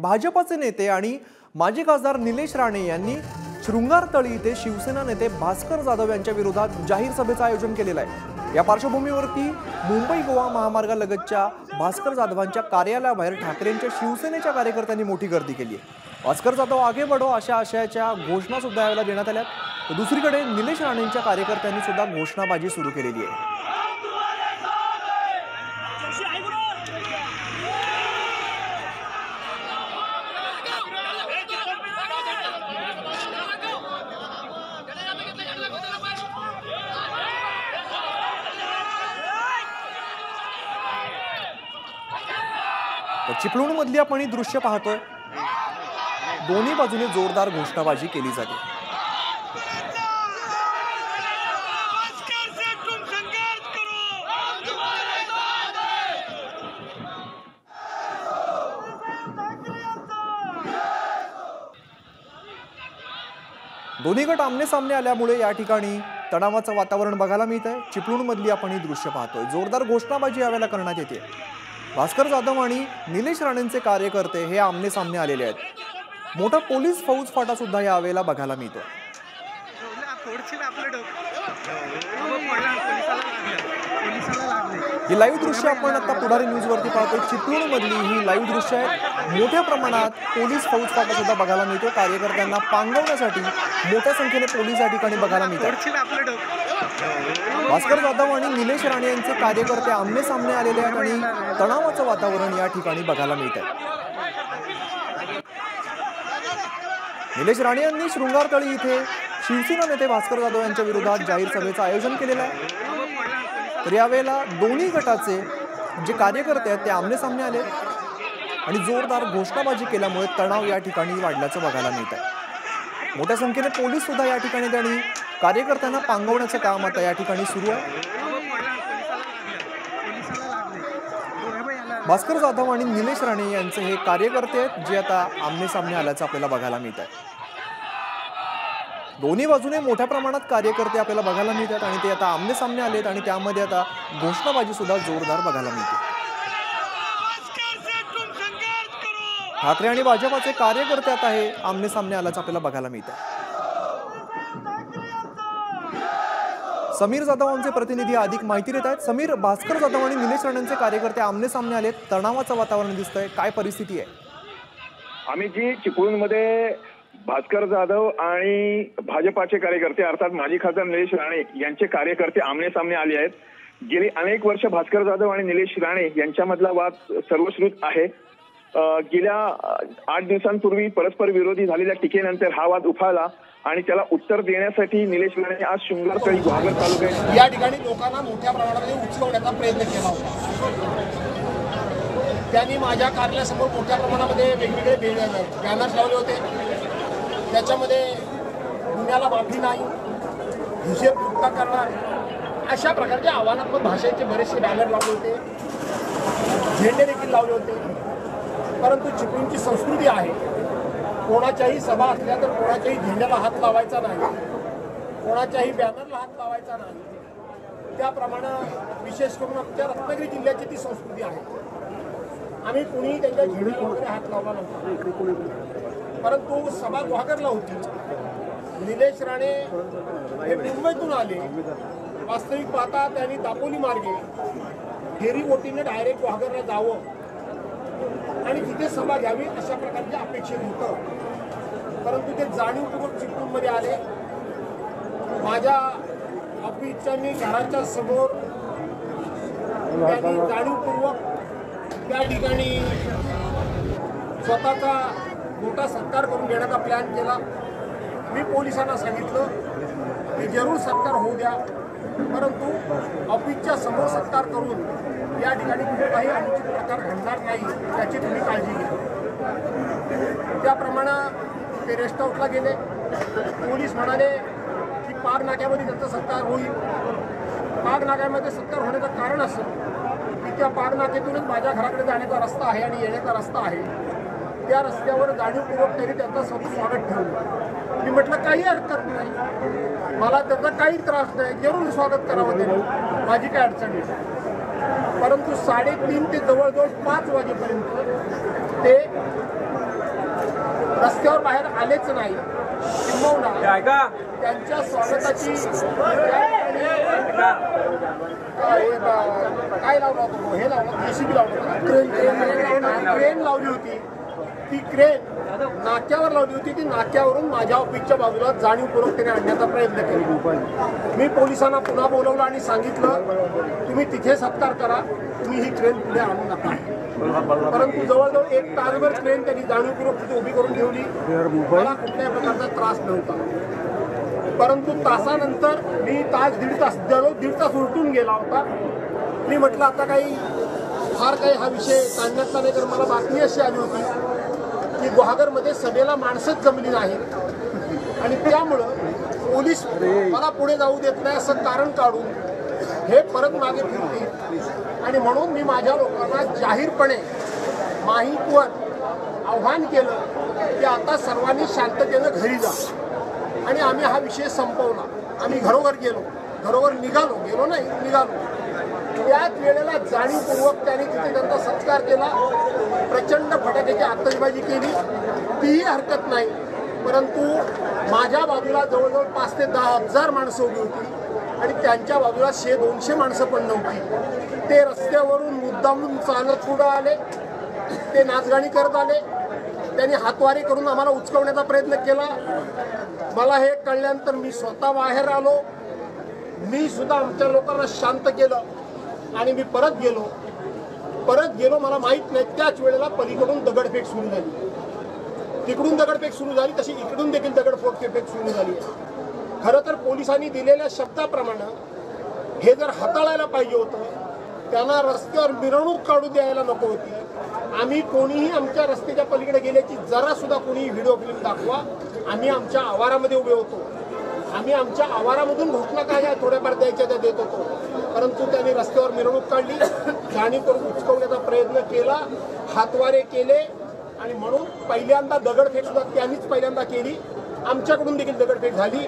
भाजपचे नेते आणि माजी खासदार निलेश राणे यांनी शृंगारतळी येथे शिवसेना नेते भास्कर जाधव यांच्या विरोधात जाहीर सभेचं आयोजन केलेलं आहे। या पार्श्वभूमीवरती मुंबई गोवा महामार्गालगतच्या भास्कर जाधवांच्या कार्यालयाबाहेर ठाकरेंच्या शिवसेनेच्या कार्यकर्त्यांनी मोठी गर्दी केली आहे। भास्कर जाधव आगे बढो अशा आशयाच्या घोषणा सुद्धा यावेळेला देण्यात आल्या। तर दुसरीकडे निलेश राणेंच्या कार्यकर्त्यांनी सुद्धा घोषणाबाजी सुरू केलेली आहे। चिपळूणमधली आपण ही दृश्य पाहतोय, दोन्ही बाजूने जोरदार घोषणाबाजी केली जाते। दोन्ही गट आमने सामने आल्यामुळे या ठिकाणी तणावाचं वातावरण बघायला मिळत आहे। चिपळूणमधली आपण ही दृश्य पाहतोय, जोरदार घोषणाबाजी यावेळेला करण्यात येते। भास्कर जाधव आणि निलेश राणेंचे कार्यकर्ते हे आमने सामने आलेले आहेत। मोठा पोलीस फौजफाटा सुद्धा यावेळेला बघायला मिळतो। ही लाईव्ह दृश्य आपण आता पुढारी न्यूज वरती पाहतोय। चिपळूणमधली ही लाईव्ह दृश्य आहेत। मोठ्या प्रमाणात पोलीस फौजफाटा सुद्धा बघायला मिळतो। कार्यकर्त्यांना पांगवण्यासाठी मोठ्या संख्येने पोलीस या ठिकाणी बघायला मिळतात। भास्कर जाधव आणि निलेश राणे यांचे कार्यकर्ते आमने सामने आलेले आहेत आणि तणावाचं वातावरण या ठिकाणी बघायला मिळत आहे। निलेश राणे यांनी शृंगारतळी इथे शिवसेना नेते भास्कर जाधव यांच्या विरोधात जाहीर सभेचं आयोजन केलेलं आहे। तर यावेळेला दोन्ही गटाचे जे कार्यकर्ते आहेत ते आमने सामने आले आणि जोरदार घोषणाबाजी केल्यामुळे तणाव या ठिकाणी वाढल्याचं बघायला मिळत आहे। मोठ्या संख्येने पोलीस सुद्धा या ठिकाणी त्यांनी कार्यकर्त्यांना पांगवण्याचं काम आता या ठिकाणी सुरू आहे। भास्कर जाधव आणि निलेश राणे यांचे हे कार्यकर्ते आहेत जे आता आमने सामने आल्याचं आपल्याला बघायला मिळत आहे। दोन्ही बाजूने मोठ्या प्रमाणात कार्यकर्ते आपल्याला बघायला मिळतात आणि ते आता आमने सामने आलेत आणि त्यामध्ये आता घोषणाबाजी सुद्धा जोरदार बघायला मिळते। ठाकरे आणि भाजपाचे कार्यकर्ते आता हे आमने सामने आल्याचं आपल्याला बघायला मिळत आहे। समीर जाधव आमचे प्रतिनिधी अधिक माहिती देत आहेत। समीर, भास्कर जाधव आणि निलेश राणेंचे कार्यकर्ते आमने सामने आलेत, तणावाचं वातावरण दिसतंय, काय परिस्थिती आहे? आम्ही जी चिपळूणमध्ये भास्कर जाधव आणि भाजपाचे कार्यकर्ते अर्थात माजी खासदार निलेश राणे यांचे कार्यकर्ते आमने सामने आले आहेत। गेली अनेक वर्ष भास्कर जाधव आणि निलेश राणे यांच्यामधला वाद सर्वश्रुत आहे। गेल्या 8 दिवसांपूर्वी परस्पर विरोधी झालेल्या टीकेनंतर हा वाद उफाळला आणि त्याला उत्तर देण्यासाठी निलेश राणे आज शृंगारतळी गुहागर तालुक्यात या ठिकाणी लोकांना मोठ्या प्रमाणामध्ये उचलवण्याचा प्रयत्न केला होता। त्यांनी माझ्या कार्यालयासमोर मोठ्या प्रमाणामध्ये वेगवेगळे बॅनर्स लावले होते। त्याच्यामध्ये गुन्ह्याला माफी नाही, हिशेब मुक्त करणार अशा प्रकारचे आव्हानात्मक भाषेचे बरेचसे बॅनर लावले होते, झेंडे देखील लावले होते। परंतु चिपळूणची संस्कृती आहे, कोणाच्याही सभा असल्या तर कोणाच्याही झेंड्याला हात लावायचा नाही, कोणाच्याही बॅनरला हात लावायचा नाही। त्याप्रमाणे विशेष करून आमच्या रत्नागिरी जिल्ह्याची ती संस्कृती आहे। आम्ही कुणीही त्यांच्या झेंड्याला वगैरे हात लावला नव्हता। परंतु सभा गुहागरला होती। निलेश राणे हे मुंबईतून आले, वास्तविक पाहता त्यांनी दापोली मार्गे फेरी बोटीने डायरेक्ट गुहागरला जावं आणि तिथे सभा घ्यावी अशा प्रकारचे अपेक्षित होतं। परंतु ते जाणीवपूर्वक चिपळूणमध्ये आले। माझ्या ऑफिसच्या मी घराच्या समोर त्यांनी जाणीवपूर्वक त्या ठिकाणी स्वतःचा मोठा सत्कार करून घेण्याचा प्लॅन केला। मी पोलिसांना सांगितलं की जरूर सत्कार होऊ द्या, परंतु ऑफिसच्या समोर सत्कार करून या ठिकाणी कुठलाही अनुचित प्रकार घडणार नाही याची तुम्ही काळजी घ्या। त्याप्रमाणे ते रेस्ट हाऊसला गेले। पोलीस म्हणाले की पार नाक्यामध्ये त्यांचा सत्कार होईल। पार नाक्यामध्ये सत्कार होण्याचं कारण असं की त्या पार नाक्यातूनच माझ्या घराकडे जाण्याचा रस्ता आहे आणि येण्याचा रस्ता आहे। त्या रस्त्यावर जाणीवपूर्वक तरी त्यांचं स्वागत ठेवलं। मी म्हटलं काही हरकत नाही, मला त्याचा काही त्रास नाही, जरूर स्वागत करावं त्यांनी, माझी काय अडचण नाही। परंतु 3:30 ते जवळजवळ 5 वाजेपर्यंत ते आलेच नाही, किंबहुना त्यांच्या स्वागताची काय लावलं होतं, हे लावलं JCB लावलं, क्रेन लावली होती. ती क्रेन नाक्यावर लावली होती. ती नाक्यावरून माझ्या ऑफिसच्या बाजूला जाणीवपूर्वक त्याने आणण्याचा प्रयत्न केला. मी पोलिसांना पुन्हा बोलवलं आणि सांगितलं तुम्ही तिथे सत्कार करा, तुम्ही ही क्रेन पुढे आणू नका. परंतु जवळजवळ 1 तासभर क्रेन त्यांनी जाणीवपूर्वक तिथे उभी करून ठेवली. मला कुठल्याही प्रकारचा त्रास नव्हता. परंतु तासानंतर मी दीड तास उलटून गेला होता. मी म्हटलं आता काही फार काही हा विषय ताणण्याचा नाही, तर मला बातमी अशी आली होती की गुहागरमध्ये सभेला माणसंच जमली नाहीत आणि त्यामुळं पोलीस मला पुढे जाऊ देत नाही असं कारण काढून हे परत मागे फिरतील. आणि म्हणून मी माझ्या लोकांना जाहीरपणे माहितीवर आव्हान केलं की आता सर्वांनी शांततेनं घरी जा. आणि आम्ही हा विषय संपवला. आम्ही घरोघर निघालो. त्याच वेळेला जाणीवपूर्वक त्यांनी तिथे त्यांचा सत्कार केला. प्रचंड फटाक्याची आतषबाजी केली, तीही हरकत नाही. परंतु माझ्या बाजूला जवळजवळ 5 ते 10 हजार माणसं उभी होती आणि त्यांच्या बाजूला 100-200 माणसं पण नव्हती. ते रस्त्यावरून मुद्दामून चालत पुढं आले, ते नाचगाणी करत आले. त्यांनी हातवारी करून आम्हाला उचकवण्याचा प्रयत्न केला. मला हे कळल्यानंतर मी स्वतः बाहेर आलो. मी सुद्धा आमच्या लोकांना शांत केलं आणि मी परत गेलो. मला माहित नाही त्याच वेळेला पलीकडून दगडफेक सुरू झाली. तिकडून दगडफेक सुरू झाली, तशी इकडून देखील दगडफेक सुरू झाली. खरं तर पोलिसांनी दिलेल्या शब्दाप्रमाणे हे जर हाताळायला पाहिजे होतं, त्यांना रस्त्यावर मिरवणूक काढू द्यायला नको होती. आम्ही कोणीही आमच्या रस्त्याच्या पलीकडे गेल्याची जरा सुद्धा कोणी व्हिडिओ फिल्म दाखवा. आम्ही आमच्या आवारामध्ये उभे होतो. आम्ही आमच्या आवारामधून घोषणा काय थोड्याफार द्यायच्या त्या देत होतो. परंतु त्यांनी रस्त्यावर मिरवणूक काढली, जाणीवपूर्वक उचकवण्याचा प्रयत्न केला, हातवारे केले आणि म्हणून पहिल्यांदा दगडफेक सुद्धा त्यांनीच पहिल्यांदा केली. आमच्याकडून देखील दगडफेक झाली.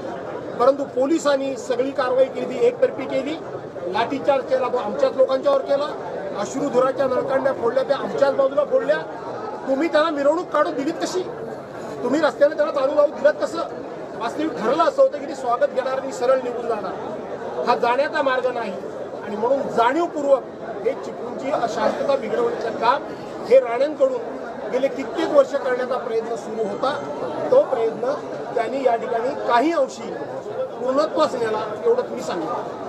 परंतु पोलिसांनी सगळी कारवाई केली ती एकतर्फी केली. लाठीचार्ज केला तो आमच्याच लोकांच्यावर केला. अश्रुधुराच्या नळकांड्या फोडल्या त्या आमच्याच बाजूला फोडल्या. तुम्ही त्यांना मिरवणूक काढू दिलीत कशी? तुम्ही रस्त्याने त्यांना चालू लावू दिलं कसं? वास्तविक ठरलं असं होतं की ती स्वागत घेणाऱ्यांनी सरळ निघून जाणार. हा जाण्याचा मार्ग नाही. आणि म्हणून जाणीवपूर्वक हे चिपळूणची अशांतता बिघडवण्याचं काम हे राणेंकडून गेले कित्येक वर्ष करण्याचा प्रयत्न सुरू होता. तो प्रयत्न त्यांनी या ठिकाणी काही अंशी पूर्णत्वास नेला, एवढं तुम्ही सांगितलं.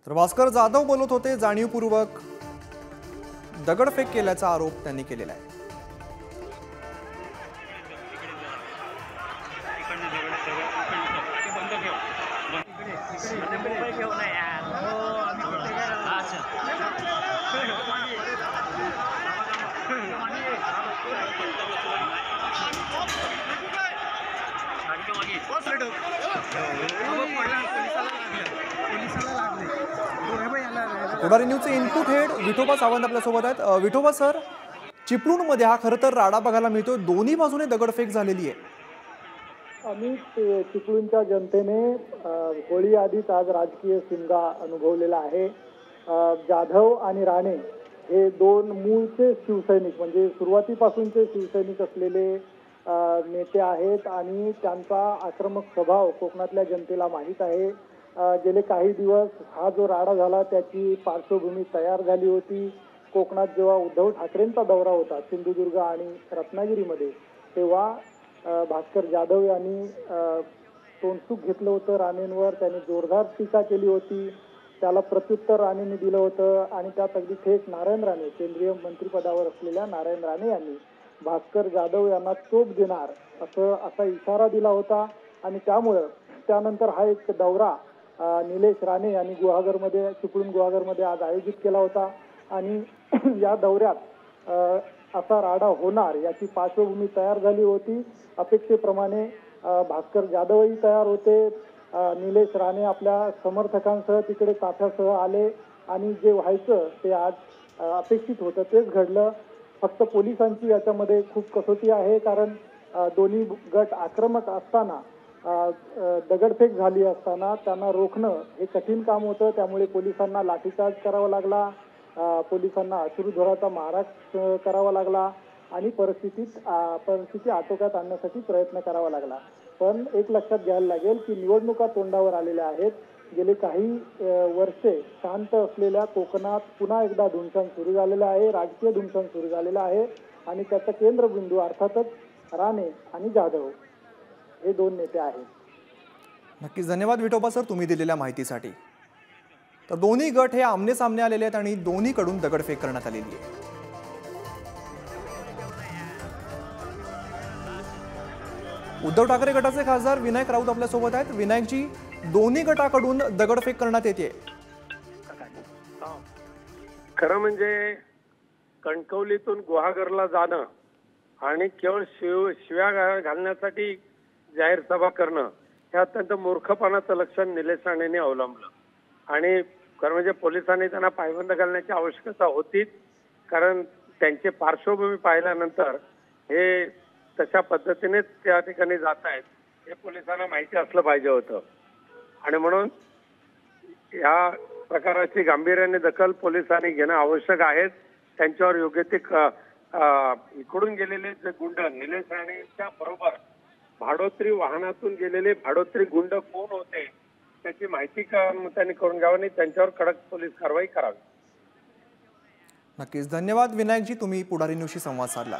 तर भास्कर जाधव बोलत होते. जाणीवपूर्वक दगडफेक केल्याचा आरोप त्यांनी केलेला आहे. पुढारी न्यूजचे इनपुट हेड विठोबा सावंत आपल्यासोबत आहेत. विठोबा सर, चिपळूणमध्ये हा खरं तर राडा बघायला मिळतो. दोन्ही बाजूने दगडफेक झालेली आहे. आम्ही चिपळूणच्या जनतेने होळी आधीच आज राजकीय शिमगा अनुभवलेला आहे. जाधव आणि राणे हे दोन मूळचे शिवसैनिक, म्हणजे सुरुवातीपासूनचे शिवसैनिक असलेले नेते आहेत आणि त्यांचा आक्रमक स्वभाव कोकणातल्या जनतेला माहीत आहे. गेले काही दिवस हा जो राडा झाला त्याची पार्श्वभूमी तयार झाली होती. कोकणात जेव्हा उद्धव ठाकरेंचा दौरा होता सिंधुदुर्ग आणि रत्नागिरीमध्ये, तेव्हा भास्कर जाधव यांनी तोंडसुख घेतलं होतं राणेंवर. त्यांनी जोरदार टीका केली होती. त्याला प्रत्युत्तर राणेंनी दिलं होतं आणि त्यात अगदी थेट नारायण राणे, केंद्रीय मंत्रिपदावर असलेल्या नारायण राणे यांनी भास्कर जाधव यांना चोप देणार असा इशारा दिला होता. आणि त्यामुळं त्यानंतर हा एक दौरा निलेश राणे यांनी गुहागरमध्ये, चिपळूण गुहागरमध्ये आज आयोजित केला होता. आणि या दौऱ्यात असा राडा होणार याची पार्श्वभूमी तयार झाली होती. अपेक्षेप्रमाणे भास्कर जाधवही तयार होते. निलेश राणे आपल्या समर्थकांसह तिकडे ताफ्यासह आले आणि जे व्हायचं ते आज अपेक्षित होतं तेच घडलं. फक्त पोलिसांची याच्यामध्ये खूप कसोटी आहे, कारण दोन्ही गट आक्रमक असताना दगडफेक झाली असताना त्यांना रोखणं हे कठीण काम होतं. त्यामुळे पोलिसांना लाठीचार्ज करावा लागला, पोलिसांना अश्रुधुराचा मारा करावा लागला आणि परिस्थिती आटोक्यात आणण्यासाठी प्रयत्न करावा लागला. पण एक लक्षात घ्यायला लागेल की निवडणुका तोंडावर आलेल्या आहेत. गेले काही वर्षे शांत असलेल्या कोकणात पुन्हा एकदा धुमशान सुरू झालेला आहे, राजकीय धुमशान सुरू झालेला आहे आणि त्याचा केंद्रबिंदू अर्थातच राणे आणि जाधव हे दोन नेते आहेत. नक्कीच धन्यवाद विठोबा सर तुम्ही दिलेल्या माहितीसाठी. तर दोन्ही गट हे आमने सामने आलेले आहेत आणि दोन्हीकडून दगडफेक करण्यात आलेली आहे. उद्धव ठाकरे गटाचे खासदार विनायक राऊत आपल्या सोबत आहेत. विनायकजी, दोन्ही गटाकडून दगडफेक करण्यात येते. खरं म्हणजे कणकवलीतून गुहागरला जाणं आणि केवळ शिव्या घालण्यासाठी जाहीर सभा करणं हे अत्यंत मूर्खपणाचं लक्षण निलेश राणेंनी अवलंबलं. आणि खरं म्हणजे पोलिसांनी त्यांना पायबंद घालण्याची आवश्यकता होतीच, कारण त्यांची पार्श्वभूमी पाहिल्यानंतर हे तशा पद्धतीनेच त्या ठिकाणी जात आहेत हे पोलिसांना माहिती असलं पाहिजे होतं. आणि म्हणून या प्रकाराची गांभीर्याने दखल पोलिसांनी घेणं आवश्यक आहे. त्यांच्यावर योग्य ते इकडून गेलेले जे गुंड निलेश राणेंच्या बरोबर भाडोत्री वाहनातून गेलेले भाडोत्री गुंड कोण होते त्याची माहिती त्यांनी करून घ्यावी आणि त्यांच्यावर कडक पोलीस कारवाई करावी. नक्कीच धन्यवाद विनायकजी, तुम्ही पुढारी न्यूजशी संवाद साधला.